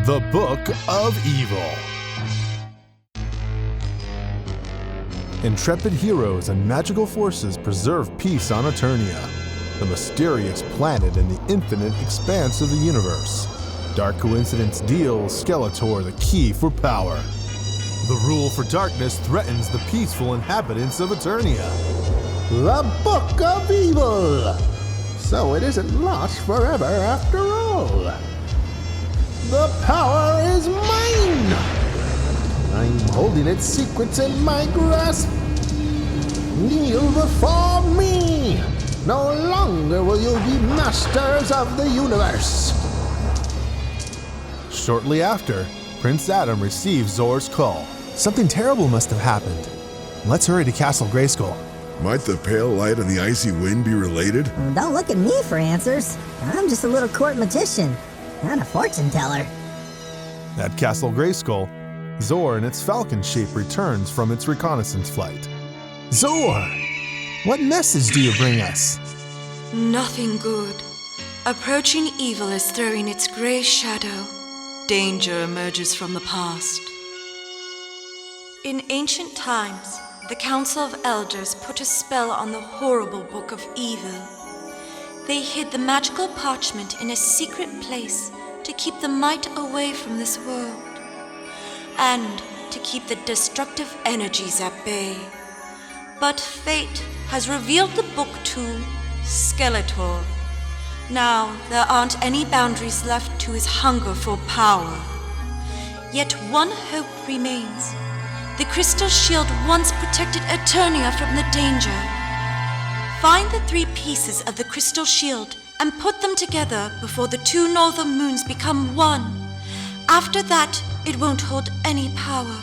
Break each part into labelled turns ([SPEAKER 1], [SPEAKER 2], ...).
[SPEAKER 1] The Book of Evil. Intrepid heroes and magical forces preserve peace on Eternia, the mysterious planet in the infinite expanse of the universe. Dark coincidence deals Skeletor the key for power. The rule for darkness threatens the peaceful inhabitants of Eternia.
[SPEAKER 2] The Book of Evil! So it isn't lost forever after all. The power is mine! I'm holding its secrets in my grasp. Kneel before me! No longer will you be masters of the universe.
[SPEAKER 1] Shortly after, Prince Adam receives Zor's call. Something terrible must have happened. Let's hurry to Castle Grayskull.
[SPEAKER 3] Might the pale light and the icy wind be related?
[SPEAKER 4] Don't look at me for answers. I'm just a little court magician, not a fortune teller.
[SPEAKER 1] At Castle Grayskull, Zor in its falcon shape returns from its reconnaissance flight. Zor! What message do you bring us?
[SPEAKER 5] Nothing good. Approaching evil is throwing its gray shadow. Danger emerges from the past. In ancient times, the Council of Elders put a spell on the horrible Book of Evil. They hid the magical parchment in a secret place to keep the might away from this world, and to keep the destructive energies at bay. But fate has revealed the book to Skeletor. Now there aren't any boundaries left to his hunger for power. Yet one hope remains. The crystal shield once protected Eternia from the danger. Find the 3 pieces of the crystal shield and put them together before the 2 northern moons become one. After that, it won't hold any power.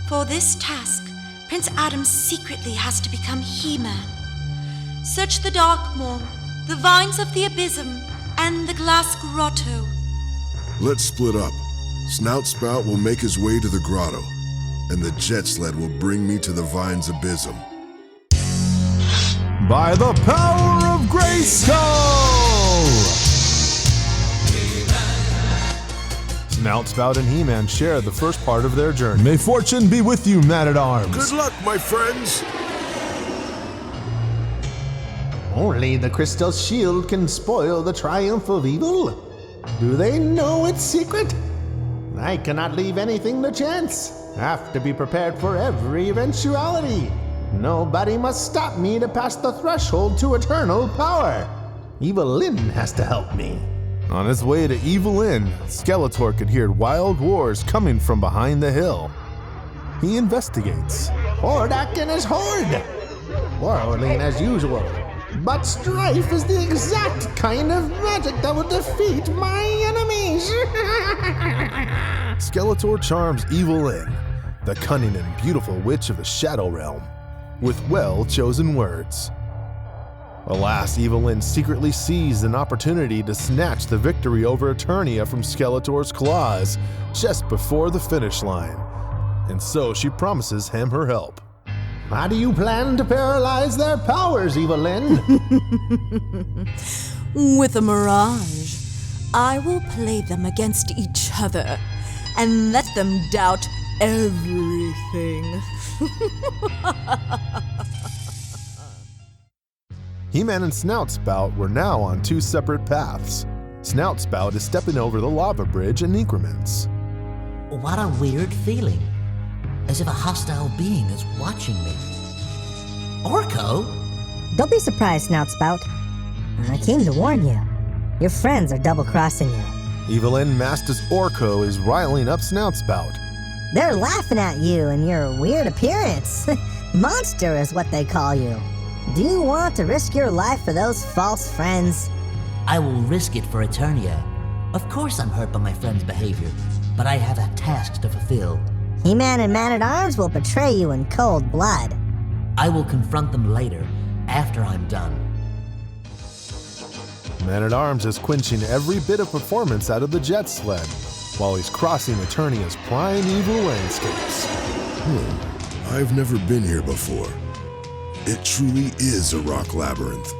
[SPEAKER 5] For this task, Prince Adam secretly has to become Heman. Search the Dark Maw, the Vines of the Abysm, and the Glass Grotto.
[SPEAKER 3] Let's split up. Snout Spout will make his way to the grotto, and the jet sled will bring me to the Vines Abysm.
[SPEAKER 1] By the power of Grayskull! Snout Spout and He-Man share the first part of their journey. May fortune be with you, Man-at-Arms.
[SPEAKER 3] Good luck, my friends!
[SPEAKER 2] Only the crystal shield can spoil the triumph of evil. Do they know its secret? I cannot leave anything to chance. Have to be prepared for every eventuality. Nobody must stop me to pass the threshold to eternal power. Evil Lyn has to help me.
[SPEAKER 1] On his way to Evil Inn, Skeletor could hear wild roars coming from behind the hill. He investigates.
[SPEAKER 2] Hordak and his horde. Quarreling as usual. But strife is the exact kind of magic that will defeat my enemies.
[SPEAKER 1] Skeletor charms Evil Lyn, the cunning and beautiful witch of the Shadow Realm, with well-chosen words. Alas, Evil Lyn secretly seized an opportunity to snatch the victory over Eternia from Skeletor's claws just before the finish line, and so she promises him her help.
[SPEAKER 2] How do you plan to paralyze their powers, Evil Lyn?
[SPEAKER 5] With a mirage, I will play them against each other and let them doubt everything.
[SPEAKER 1] He-Man and Snout Spout were now on 2 separate paths. Snout Spout is stepping over the lava bridge in increments.
[SPEAKER 6] What a weird feeling. As if a hostile being is watching me. Orko?
[SPEAKER 4] Don't be surprised, Snout Spout. I came to warn you. Your friends are double-crossing you.
[SPEAKER 1] Evil Lyn Masters Orko is riling up Snout Spout.
[SPEAKER 4] They're laughing at you and your weird appearance. Monster is what they call you. Do you want to risk your life for those false friends?
[SPEAKER 6] I will risk it for Eternia. Of course I'm hurt by my friend's behavior, but I have a task to fulfill.
[SPEAKER 4] He-Man and Man-at-Arms will betray you in cold blood.
[SPEAKER 6] I will confront them later, after I'm done.
[SPEAKER 1] Man-at-Arms is quenching every bit of performance out of the jet sled, while he's crossing Eternia's primeval landscapes.
[SPEAKER 3] I've never been here before. It truly is a rock labyrinth.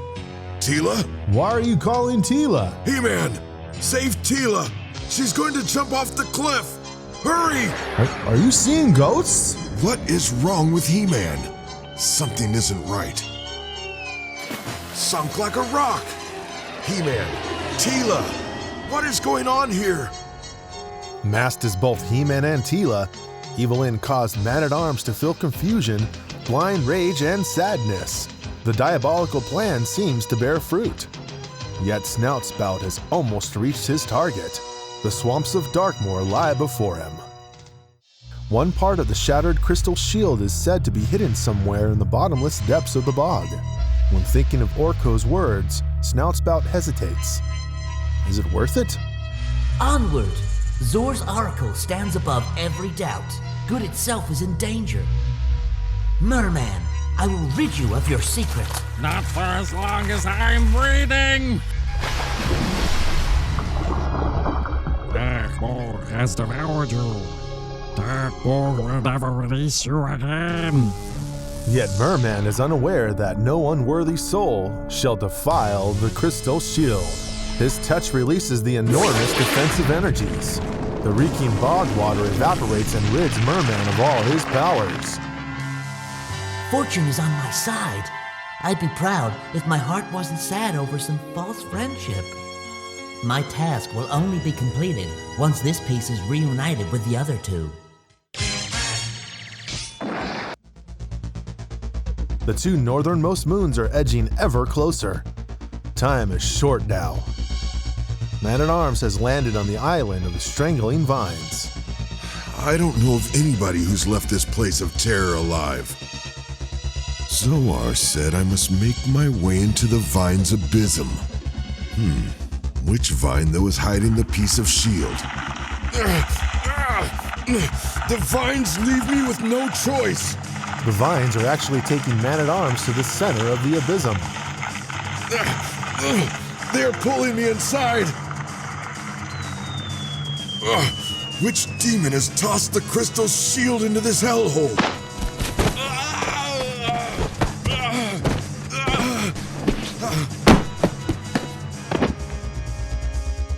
[SPEAKER 3] Tila?
[SPEAKER 1] Why are you calling Tila?
[SPEAKER 3] He-Man! Save Tila! She's going to jump off the cliff! Hurry!
[SPEAKER 1] Are you seeing ghosts?
[SPEAKER 3] What is wrong with He-Man? Something isn't right. Sunk like a rock! He-Man! Tila! What is going on here?
[SPEAKER 1] Masked as both He-Man and Tila, Evelyn caused Man-at-Arms to feel confusion, blind rage, and sadness. The diabolical plan seems to bear fruit. Yet Snoutspout has almost reached his target. The swamps of Darkmoor lie before him. One part of the shattered crystal shield is said to be hidden somewhere in the bottomless depths of the bog. When thinking of Orko's words, Snoutspout hesitates. Is it worth it?
[SPEAKER 6] Onward! Zor's oracle stands above every doubt. Good itself is in danger. Mer-Man, I will rid you of your secret.
[SPEAKER 7] Not for as long as I'm breathing! Darkmoor has devoured you. Darkmoor will never release you again.
[SPEAKER 1] Yet Mer-Man is unaware that no unworthy soul shall defile the crystal shield. His touch releases the enormous defensive energies. The reeking bog water evaporates and rids Mer-Man of all his powers.
[SPEAKER 6] Fortune is on my side. I'd be proud if my heart wasn't sad over some false friendship. My task will only be completed once this piece is reunited with the other two.
[SPEAKER 1] The two northernmost moons are edging ever closer. Time is short now. Man-at-Arms has landed on the island of the strangling vines.
[SPEAKER 3] I don't know of anybody who's left this place of terror alive. Zoar said I must make my way into the vine's abysm. Which vine, though, is hiding the piece of shield? The vines leave me with no choice.
[SPEAKER 1] The vines are actually taking Man-at-Arms to the center of the abysm.
[SPEAKER 3] They're pulling me inside. Which demon has tossed the crystal shield into this hellhole?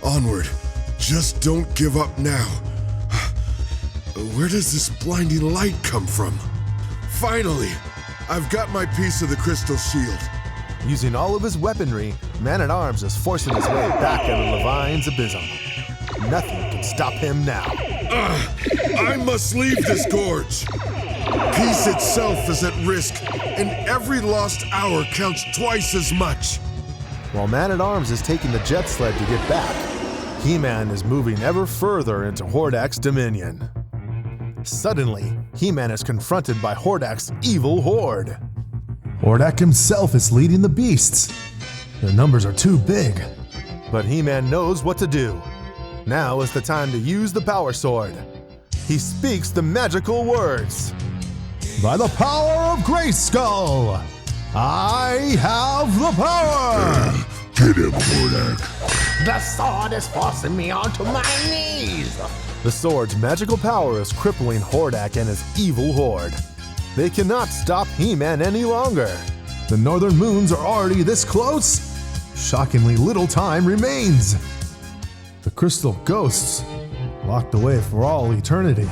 [SPEAKER 3] Onward. Just don't give up now. Where does this blinding light come from? Finally, I've got my piece of the crystal shield.
[SPEAKER 1] Using all of his weaponry, Man-at-Arms is forcing his way back out of the vine's abysm. Nothing can stop him now.
[SPEAKER 3] I must leave this gorge. Peace itself is at risk, and every lost hour counts twice as much.
[SPEAKER 1] While Man-at-Arms is taking the jet sled to get back, He-Man is moving ever further into Hordak's dominion. Suddenly, He-Man is confronted by Hordak's evil horde. Hordak himself is leading the beasts. Their numbers are too big. But He-Man knows what to do. Now is the time to use the Power Sword. He speaks the magical words. By the power of Grayskull, I have the power!
[SPEAKER 3] Get him, Hordak.
[SPEAKER 2] The sword is forcing me onto my knees.
[SPEAKER 1] The sword's magical power is crippling Hordak and his evil horde. They cannot stop He-Man any longer. The northern moons are already this close. Shockingly little time remains. The crystal ghosts locked away for all eternity.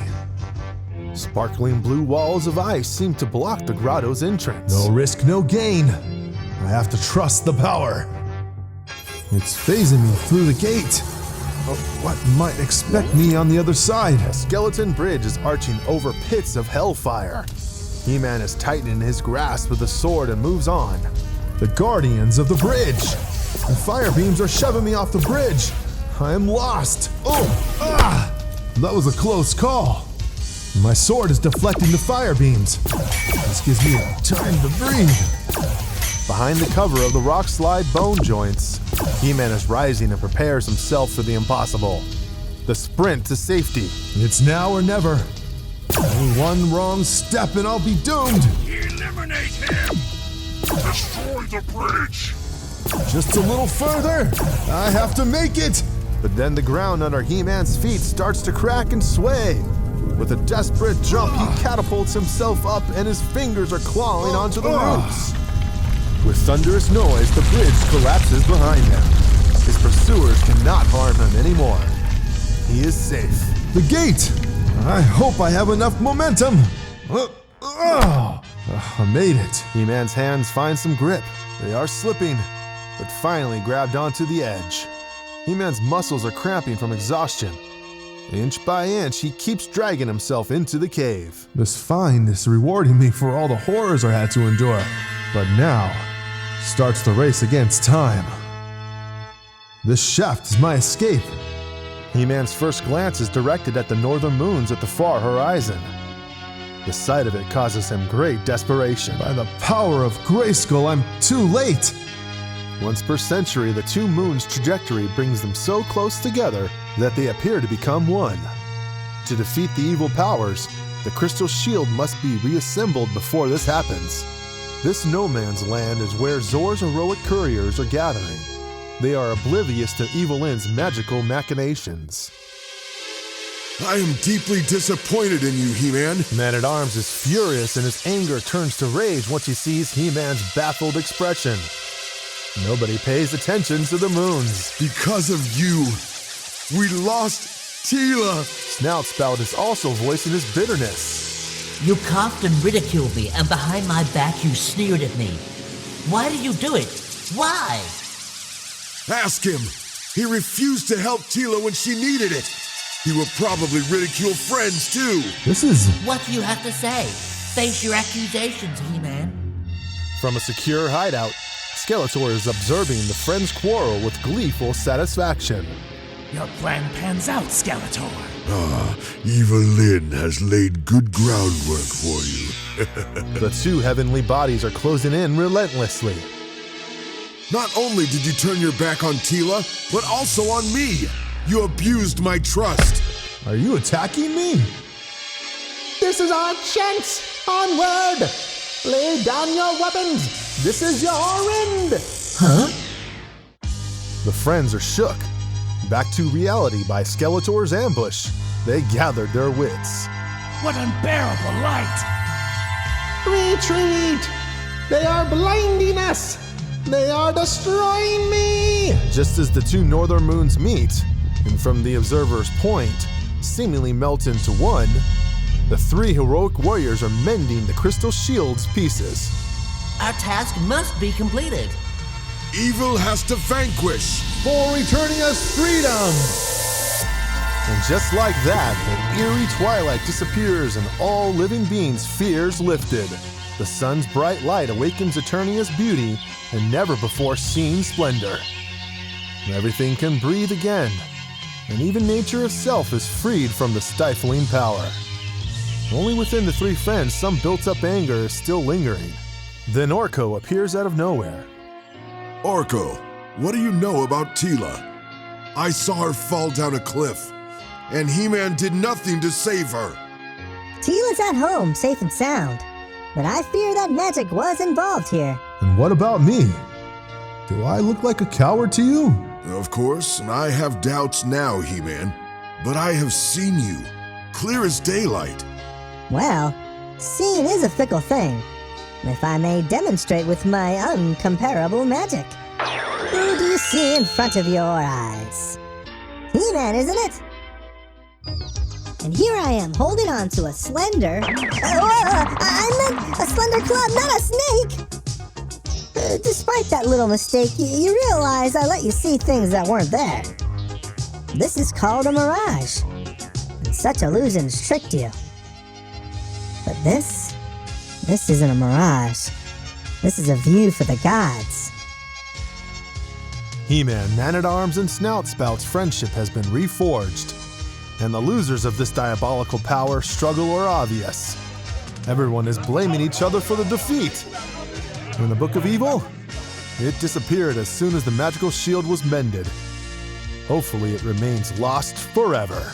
[SPEAKER 1] Sparkling blue walls of ice seem to block the grotto's entrance. No risk, no gain. I have to trust the power. It's phasing me through the gate. But what might expect me on the other side? A skeleton bridge is arching over pits of hellfire. He-Man is tightening his grasp with the sword and moves on. The guardians of the bridge! The fire beams are shoving me off the bridge! I am lost! That was a close call. My sword is deflecting the fire beams. This gives me time to breathe. Behind the cover of the rock slide bone joints, He-Man is rising and prepares himself for the impossible. The sprint to safety. It's now or never. Only one wrong step and I'll be doomed.
[SPEAKER 7] Eliminate him! Destroy the bridge!
[SPEAKER 1] Just a little further. I have to make it. But then the ground under He-Man's feet starts to crack and sway. With a desperate jump, he catapults himself up and his fingers are clawing onto the roots. With thunderous noise, the bridge collapses behind him. His pursuers cannot harm him anymore. He is safe.
[SPEAKER 8] The gate! I hope I have enough momentum. I made it.
[SPEAKER 1] He-Man's hands find some grip. They are slipping, but finally grabbed onto the edge. He-Man's muscles are cramping from exhaustion. Inch by inch, he keeps dragging himself into the cave.
[SPEAKER 8] This find is rewarding me for all the horrors I had to endure. But now starts the race against time. This shaft is my escape.
[SPEAKER 1] He-Man's first glance is directed at the northern moons at the far horizon. The sight of it causes him great desperation.
[SPEAKER 8] By the power of Grayskull, I'm too late.
[SPEAKER 1] Once per century, the two moons' trajectory brings them so close together that they appear to become one. To defeat the evil powers, the crystal shield must be reassembled before this happens. This no man's land is where Zor's heroic couriers are gathering. They are oblivious to Evil Lynn's magical machinations.
[SPEAKER 3] I am deeply disappointed in you, He-Man.
[SPEAKER 1] Man-at-Arms is furious and his anger turns to rage once he sees He-Man's baffled expression. Nobody pays attention to the moons.
[SPEAKER 3] Because of you, we lost Teela.
[SPEAKER 1] Snoutspout is also voicing his bitterness.
[SPEAKER 6] You coughed and ridiculed me, and behind my back you sneered at me. Why did you do it? Why?
[SPEAKER 3] Ask him. He refused to help Teela when she needed it. He will probably ridicule friends, too.
[SPEAKER 8] This is...
[SPEAKER 6] What do you have to say? Face your accusations, He-Man.
[SPEAKER 1] From a secure hideout, Skeletor is observing the friends' quarrel with gleeful satisfaction.
[SPEAKER 9] Your plan pans out, Skeletor.
[SPEAKER 3] Evil Lynn has laid good groundwork for you.
[SPEAKER 1] The two heavenly bodies are closing in relentlessly.
[SPEAKER 3] Not only did you turn your back on Teela, but also on me. You abused my trust.
[SPEAKER 8] Are you attacking me?
[SPEAKER 2] This is our chance! Onward! Lay down your weapons! This is your end!
[SPEAKER 6] Huh?
[SPEAKER 1] The friends are shook. Back to reality by Skeletor's ambush, they gathered their wits.
[SPEAKER 9] What unbearable light!
[SPEAKER 2] Retreat! They are blinding us! They are destroying me!
[SPEAKER 1] Just as the two northern moons meet, and from the observer's point, seemingly melt into one, the three heroic warriors are mending the crystal shield's pieces.
[SPEAKER 6] Our task must be completed.
[SPEAKER 3] Evil has to vanquish.
[SPEAKER 8] For returning us freedom!
[SPEAKER 1] And just like that, an eerie twilight disappears and all living beings' fears lifted. The sun's bright light awakens Eternia's beauty and never-before-seen splendor. Everything can breathe again, and even nature itself is freed from the stifling power. Only within the three friends some built-up anger is still lingering. Then Orko appears out of nowhere.
[SPEAKER 3] Orko, what do you know about Teela? I saw her fall down a cliff, and He-Man did nothing to save her.
[SPEAKER 4] Teela's at home, safe and sound. But I fear that magic was involved here.
[SPEAKER 8] And what about me? Do I look like a coward to you?
[SPEAKER 3] Of course, and I have doubts now, He-Man. But I have seen you, clear as daylight.
[SPEAKER 4] Well, seeing is a fickle thing. If I may demonstrate with my uncomparable magic. Who do you see in front of your eyes? He-Man, isn't it? And here I am, holding on to a slender... I meant a slender club, not a snake! Despite that little mistake, you realize I let you see things that weren't there. This is called a mirage. And such illusions tricked you. But this isn't a mirage. This is a view for the gods.
[SPEAKER 1] He-Man, Man-at-Arms, and Snoutspout's friendship has been reforged, and the losers of this diabolical power struggle are obvious. Everyone is blaming each other for the defeat. In the Book of Evil, it disappeared as soon as the magical shield was mended. Hopefully it remains lost forever.